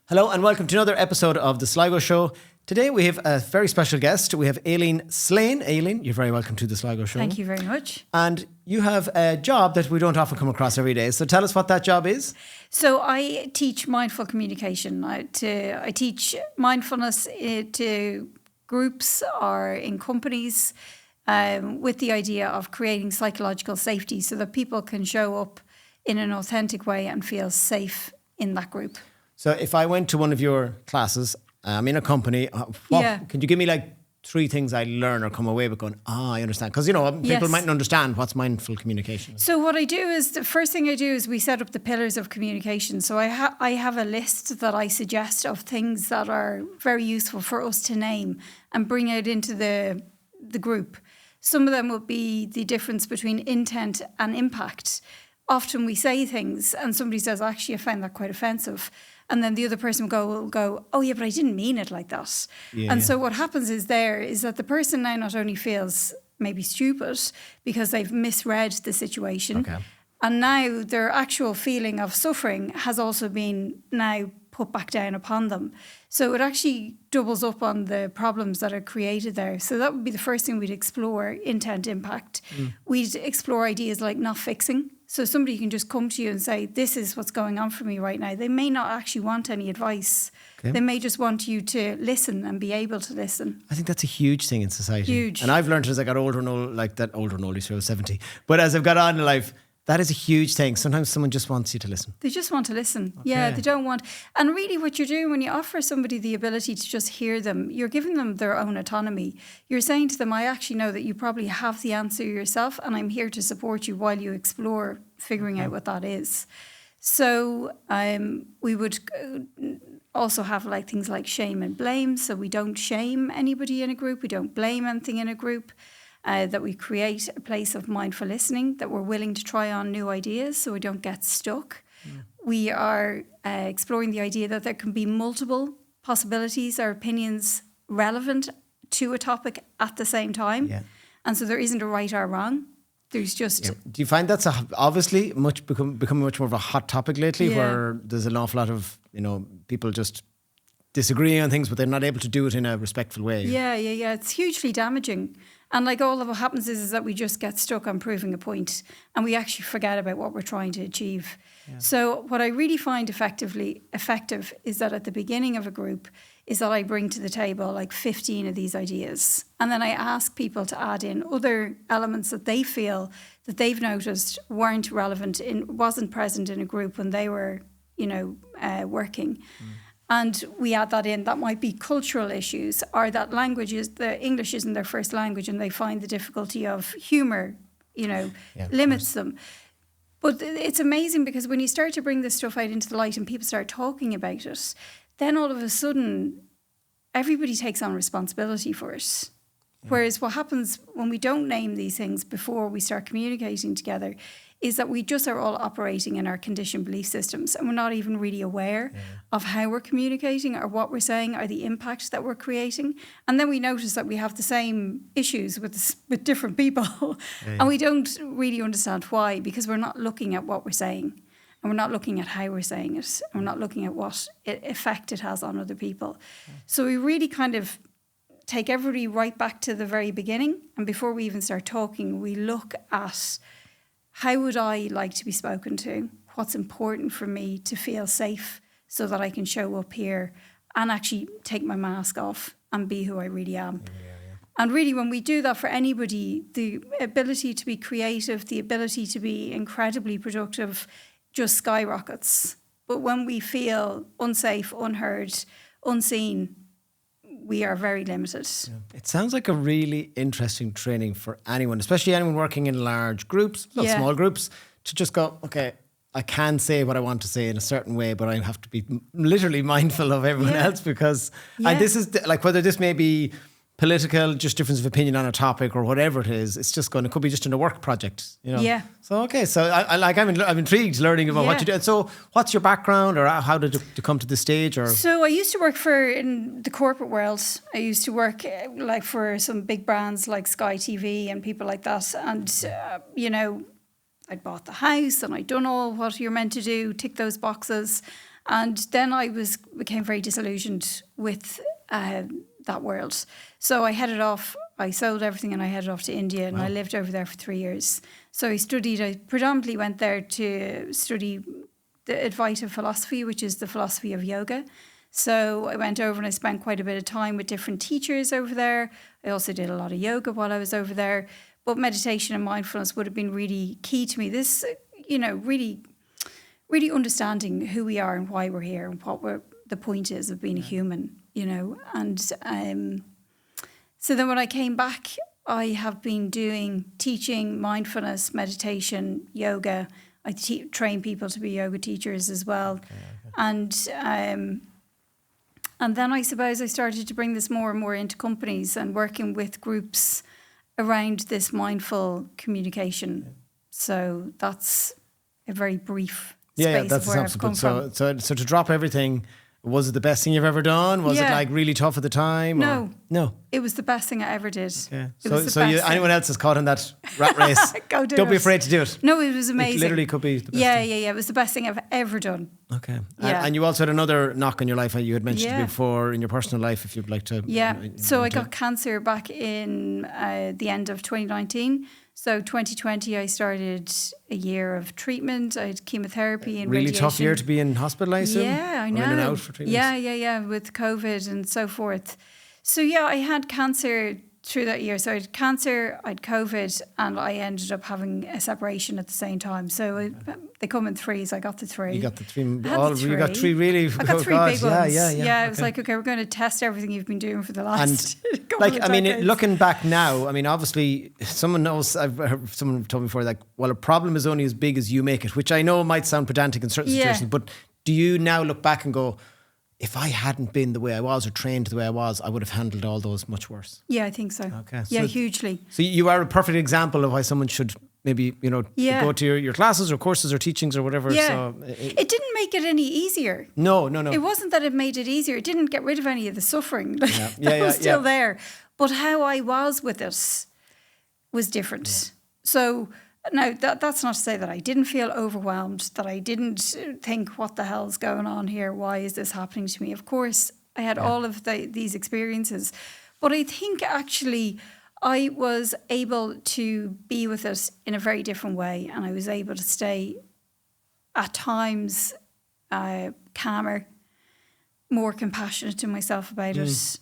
Hello and welcome to another episode of The Sligo Show. Today we have a very special guest. We have Aileen Slein. Aileen, you're very welcome to The Sligo Show. Thank you very much. And you have a job that we don't often come across every day. So tell us what that job is. So I teach mindful communication. I teach mindfulness to groups or in companies with the idea of creating psychological safety so that people can show up in an authentic way and feel safe in that group. So if I went to one of your classes, I'm in a company, Can you give me like 3 things I learn or come away with going, I understand? Because, people mightn't understand what's mindful communication. So what I do is, the first thing I do is we set up the pillars of communication. So I have a list that I suggest of things that are very useful for us to name and bring out into the group. Some of them will be the difference between intent and impact. Often we say things and somebody says, actually, I find that quite offensive. And then the other person will go, oh yeah, but I didn't mean it like that. So what happens is that the person now not only feels maybe stupid because they've misread the situation, and now their actual feeling of suffering has also been now put back down upon them. So it actually doubles up on the problems that are created there. So that would be the first thing we'd explore, intent, impact. We'd explore ideas like not fixing. So somebody can just come to you and say, this is what's going on for me right now. They may not actually want any advice. Okay. They may just want you to listen and be able to listen. I think that's a huge thing in society. Huge. And I've learned as I got older and older, like that older and older, I was 70. But as I've got on in life, that is a huge thing. Sometimes someone just wants you to listen. They just want to listen. Okay. Yeah, they don't want... And really what you're doing when you offer somebody the ability to just hear them, you're giving them their own autonomy. You're saying to them, I actually know that you probably have the answer yourself and I'm here to support you while you explore figuring out what that is. So we would also have like things like shame and blame. So we don't shame anybody in a group. We don't blame anything in a group. That we create a place of mindful listening, that we're willing to try on new ideas so we don't get stuck. We are exploring the idea that there can be multiple possibilities or opinions relevant to a topic at the same time. Yeah. And so there isn't a right or wrong. There's just... Yeah. Do you find that's obviously becoming much more of a hot topic lately where there's an awful lot of, people just disagreeing on things, but they're not able to do it in a respectful way? Yeah. It's hugely damaging. And like all of what happens is that we just get stuck on proving a point and we actually forget about what we're trying to achieve. Yeah. So what I really find effective is that at the beginning of a group is that I bring to the table like 15 of these ideas. And then I ask people to add in other elements that they feel that they've noticed weren't relevant, wasn't present in a group when they were, working. And we add that in. That might be cultural issues, or that the English isn't their first language and they find the difficulty of humour, limits them. But it's amazing because when you start to bring this stuff out into the light and people start talking about it, then all of a sudden everybody takes on responsibility for it. Yeah. Whereas what happens when we don't name these things before we start communicating together is that we just are all operating in our conditioned belief systems and we're not even really aware of how we're communicating or what we're saying or the impact that we're creating. And then we notice that we have the same issues with different people and we don't really understand why, because we're not looking at what we're saying and we're not looking at how we're saying it and we're not looking at what effect it has on other people. So we really kind of take everybody right back to the very beginning, and before we even start talking, we look at how would I like to be spoken to? What's important for me to feel safe so that I can show up here and actually take my mask off and be who I really am. Yeah. And really, when we do that for anybody, the ability to be creative, the ability to be incredibly productive just skyrockets. But when we feel unsafe, unheard, unseen, we are very limited. Yeah. It sounds like a really interesting training for anyone, especially anyone working in large groups, small groups, to just go, okay, I can say what I want to say in a certain way, but I have to be literally mindful of everyone else because this is like whether this may be political, just difference of opinion on a topic or whatever it is, it could be just in a work project, Yeah. So, okay. So I'm intrigued learning about what you do. And so what's your background or how did you come to this stage? Or? So I used to work in the corporate world. I used to work like for some big brands like Sky TV and people like that. And, I'd bought the house and I'd done all what you're meant to do, tick those boxes. And then I became very disillusioned with that world. So I headed off. I sold everything and I headed off to India, and I lived over there for 3 years. So I predominantly went there to study the Advaita philosophy, which is the philosophy of yoga. So I went over and I spent quite a bit of time with different teachers over there. I also did a lot of yoga while I was over there. But meditation and mindfulness would have been really key to me. This, really, really understanding who we are and why we're here and what the point is of being a human, And so then when I came back, I have been teaching mindfulness, meditation, yoga. I train people to be yoga teachers as well. Okay. And then I suppose I started to bring this more and more into companies and working with groups around this mindful communication. Yeah. So that's a very brief space of where I've come from. So to drop everything, was it the best thing you've ever done? Was it like really tough at the time? No. It was the best thing I ever did. Okay. Anyone else is caught in that rat race, don't be afraid to do it. No, it was amazing. It literally could be the best thing. Yeah. It was the best thing I've ever done. Okay. Yeah. And you also had another knock on your life. You had mentioned before in your personal life, if you'd like to. Yeah. So I got cancer back in the end of 2019. So 2020, I started a year of treatment. I had chemotherapy and really radiation. Tough year to be in hospital, I assume? Yeah, I know. Or in and out for treatment? Yeah, with COVID and so forth. So I had cancer through that year. So I had cancer, I had COVID, and I ended up having a separation at the same time. So they come in threes. I got the three. You got the three. You got three really. I got three big ones. Yeah. It was like, okay, we're going to test everything you've been doing for the last couple of decades. Looking back now, obviously, someone knows. I've heard someone told me before, a problem is only as big as you make it, which I know might sound pedantic in certain situations. But do you now look back and go, if I hadn't been the way I was or trained the way I was, I would have handled all those much worse? Yeah, I think so. Okay. Yeah, hugely. So you are a perfect example of why someone should maybe, go to your classes or courses or teachings or whatever. Yeah. So it didn't make it any easier. No. It wasn't that it made it easier. It didn't get rid of any of the suffering. That was still there. But how I was with it was different. Yeah. So now, that's not to say that I didn't feel overwhelmed, that I didn't think, what the hell's going on here? Why is this happening to me? Of course, I had all of these experiences. But I think actually I was able to be with it in a very different way. And I was able to stay, at times, calmer, more compassionate to myself about it.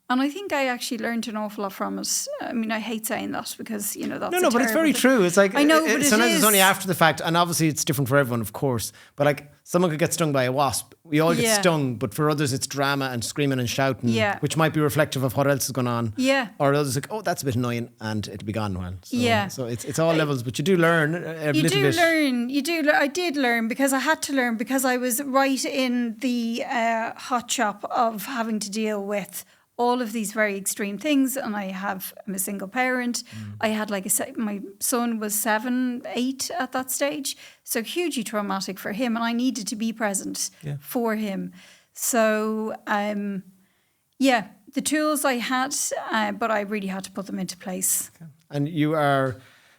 And I think I actually learned an awful lot from it. I hate saying that because, that's No, but it's very true. It's like, I know, but sometimes it's only after the fact, and obviously it's different for everyone, of course. But someone could get stung by a wasp. We all get stung, but for others it's drama and screaming and shouting, which might be reflective of what else is going on. Yeah. Or others like, oh, that's a bit annoying, and it'll be gone in a while. So it's all levels, but you do learn a little bit. You do. I did learn because I had to learn because I was right in the hot shop of having to deal with all of these very extreme things, and I'm a single parent. I had my son was 7, 8 at that stage, so hugely traumatic for him, and I needed to be present for him. So, the tools I had, but I really had to put them into place. Okay. And you are,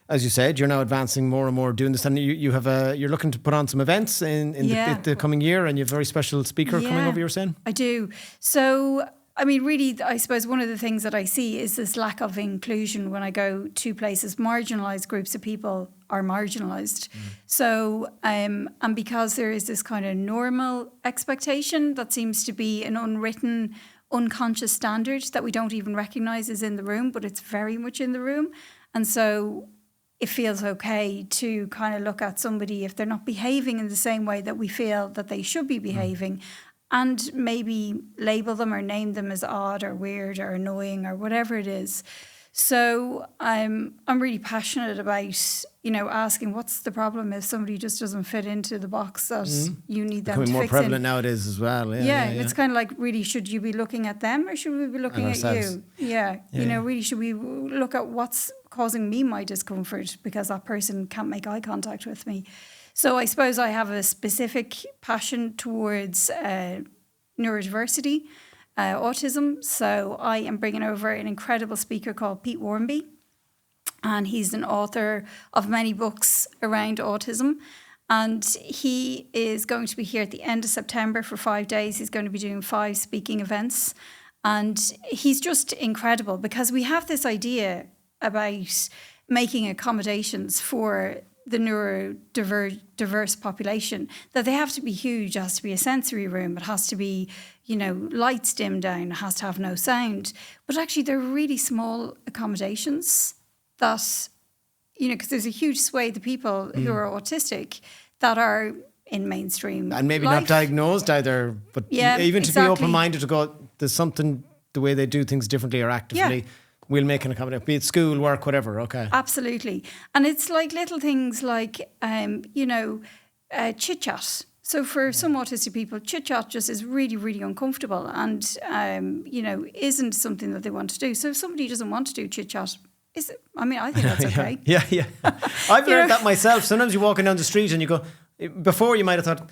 as you said, you're now advancing more and more doing this, and you're looking to put on some events in the coming year, and you have a very special speaker coming over, you're saying? I do. So, really, I suppose one of the things that I see is this lack of inclusion when I go to places. Marginalised groups of people are marginalised. So, and because there is this kind of normal expectation that seems to be an unwritten, unconscious standard that we don't even recognise is in the room, but it's very much in the room. And so it feels okay to kind of look at somebody if they're not behaving in the same way that we feel that they should be behaving. And maybe label them or name them as odd or weird or annoying or whatever it is. So I'm really passionate about, asking what's the problem if somebody just doesn't fit into the box that you need them to fix in. Becoming more prevalent nowadays as well. Yeah, it's kind of like, really, should you be looking at them or should we be looking at you? Yeah, really, should we look at what's causing me my discomfort because that person can't make eye contact with me? So I suppose I have a specific passion towards neurodiversity, autism. So I am bringing over an incredible speaker called Pete Warmby. And he's an author of many books around autism. And he is going to be here at the end of September for 5 days. He's going to be doing 5 speaking events. And he's just incredible, because we have this idea about making accommodations for the neurodiverse population, that they have to be huge. It has to be a sensory room. It has to be, lights dimmed down. It has to have no sound. But actually, they're really small accommodations that, because there's a huge swathe of people who are autistic that are in mainstream and maybe life. not diagnosed either, but even to be open-minded to go, there's something, the way they do things differently or actively, we'll make an accommodation, be it school, work, whatever. Okay. Absolutely. And it's like little things like, chit chat. So for some autistic people, chit chat just is really, really uncomfortable and, isn't something that they want to do. So if somebody doesn't want to do chit chat, I think that's okay. Yeah. I've learned that myself. Sometimes you're walking down the street and you go, before you might have thought,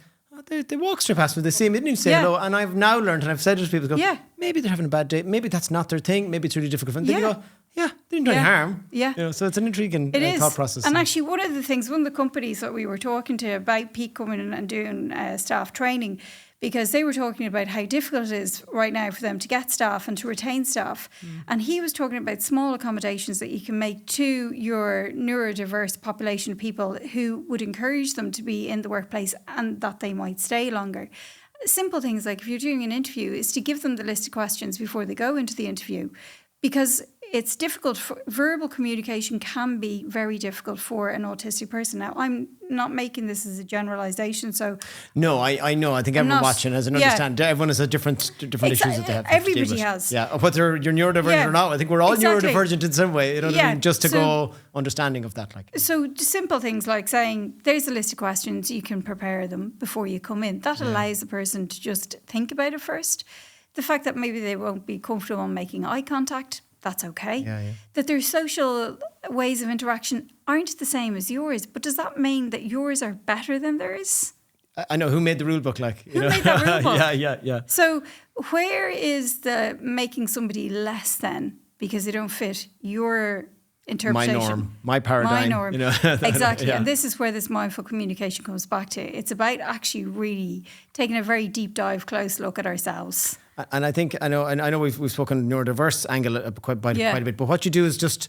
they walk straight past me, they see me, didn't even say hello. And I've now learned, and I've said it to people, maybe they're having a bad day, maybe that's not their thing, maybe it's really difficult for them. Then you go, they didn't do any harm. Yeah. So it's an intriguing thought process. And actually, one of the companies that we were talking to about Pete coming in and doing staff training, because they were talking about how difficult it is right now for them to get staff and to retain staff. And he was talking about small accommodations that you can make to your neurodiverse population of people who would encourage them to be in the workplace and that they might stay longer. Simple things like, if you're doing an interview, is to give them the list of questions before they go into the interview, because it's difficult. Verbal communication can be very difficult for an autistic person. Now, I'm not making this as a generalisation, so... No, I know. I think everyone watching has an understand. Everyone has a different issues that they have. Everybody has. Yeah, whether you're neurodivergent or not. I think we're all neurodivergent in some way. You know what I mean? Just to go understanding of that. So simple things like saying, there's a list of questions, you can prepare them before you come in. That allows the person to just think about it first. The fact that maybe they won't be comfortable making eye contact, that's okay. That their social ways of interaction aren't the same as yours, but does that mean that yours are better than theirs? I know, who made the rule book? Who made that rule book? Yeah. So where is the making somebody less than because they don't fit your interpretation? My norm, my paradigm. My norm. Exactly. And this is where this mindful communication comes back to. It's about actually really taking a very deep dive, close look at ourselves. And I think, I know we've spoken neurodiverse angle quite a bit, but what you do is just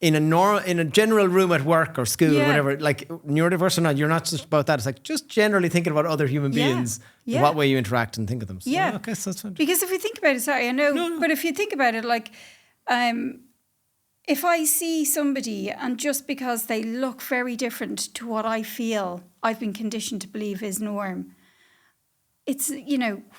in a general room at work or school or whatever, like neurodiverse or not, you're not just about that. It's like just generally thinking about other human beings, what way you interact and think of them. So, okay, so that's fine. Because if you think about it, sorry, I know, but if you think about it, like, if I see somebody and just because they look very different to what I feel I've been conditioned to believe is norm, it's,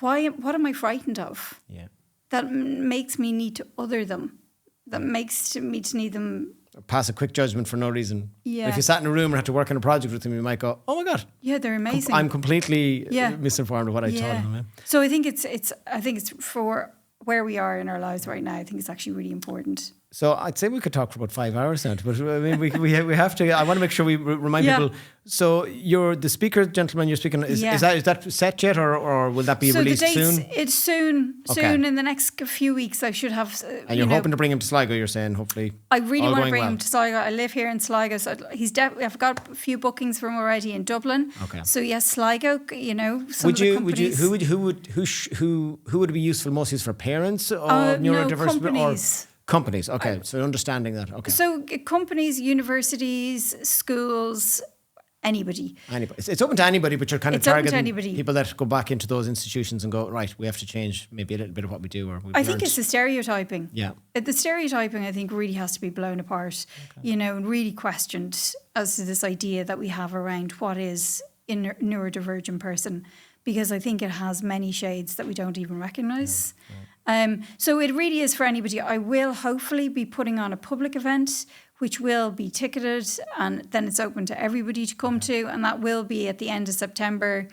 what am I frightened of? Yeah. That makes me need to other them. That makes me to need them. Pass a quick judgment for no reason. Yeah. If you sat in a room and had to work on a project with them, you might go, oh my God. Yeah, they're amazing. I'm completely misinformed of what I told them. So I think it's for where we are in our lives right now. I think it's actually really important. So I'd say we could talk for about 5 hours now, but I mean, we have to. I want to make sure we remind people. So you're the speaker, gentleman. You're speaking. Is that set yet, or will that be released soon? It's soon. Soon in the next few weeks, I should have. And you're hoping to bring him to Sligo. You're saying, hopefully. I really want to bring him to Sligo. I live here in Sligo, so I've got a few bookings for him already in Dublin. Okay. So yes, Sligo. Some of the companies. Who would it be useful? Most useful for parents or neurodiverse companies. Companies, okay. So understanding that, okay. So companies, universities, schools, anybody. It's open to anybody, but you're kind of targeting people that go back into those institutions and go, right, we have to change maybe a little bit of what we do. I think it's the stereotyping. Yeah. The stereotyping, I think, really has to be blown apart, and really questioned as to this idea that we have around what is a neurodivergent person, because I think it has many shades that we don't even recognise. So it really is for anybody. I will hopefully be putting on a public event, which will be ticketed, and then it's open to everybody to come to, and that will be at the end of September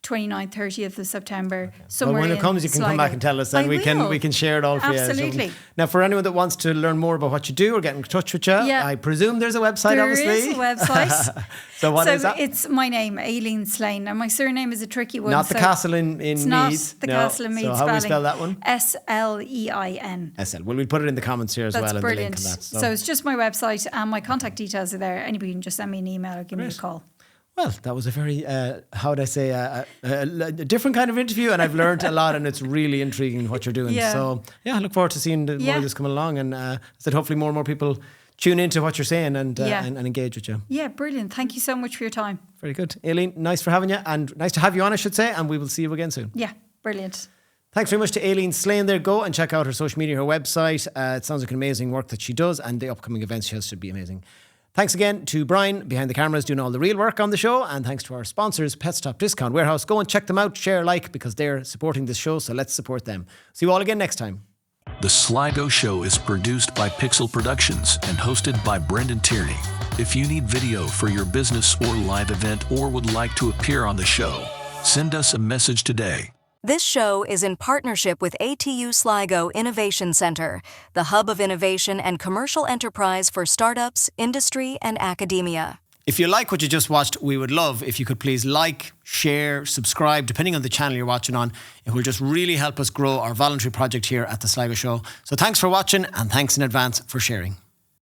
29th, 30th of September. Well, when it comes, you can come back and tell us, and we can share it all for you. Absolutely. Now, for anyone that wants to learn more about what you do or get in touch with you, I presume there's a website, obviously. There is a website. So what is that? It's my name, Aileen Slein, and my surname is a tricky one. Not the castle in Meath. It's not the castle in Meath. So how do we spell that one? Slein. Well, we'll put it in the comments here as well. That's brilliant. And the link on that. So it's just my website, and my contact details are there. Anybody can just send me an email or give me a call. Well, that was a very, how would I say, a different kind of interview, and I've learned a lot, and it's really intriguing what you're doing. Yeah. So, I look forward to seeing more of this coming along, and I said hopefully more and more people tune into what you're saying and engage with you. Yeah, brilliant. Thank you so much for your time. Very good. Aileen, nice for having you, and nice to have you on, I should say, and we will see you again soon. Yeah, brilliant. Thanks very much to Aileen Slein there. Go and check out her social media, her website. It sounds like an amazing work that she does, and the upcoming events she has should be amazing. Thanks again to Brian behind the cameras doing all the real work on the show, and thanks to our sponsors, Pet Stop Discount Warehouse. Go and check them out, share, because they're supporting this show, so let's support them. See you all again next time. The Sligo Show is produced by Pixel Productions and hosted by Brendan Tierney. If you need video for your business or live event or would like to appear on the show, send us a message today. This show is in partnership with ATU Sligo Innovation Centre, the hub of innovation and commercial enterprise for startups, industry, and academia. If you like what you just watched, we would love if you could please like, share, subscribe, depending on the channel you're watching on. It will just really help us grow our voluntary project here at the Sligo Show. So thanks for watching, and thanks in advance for sharing.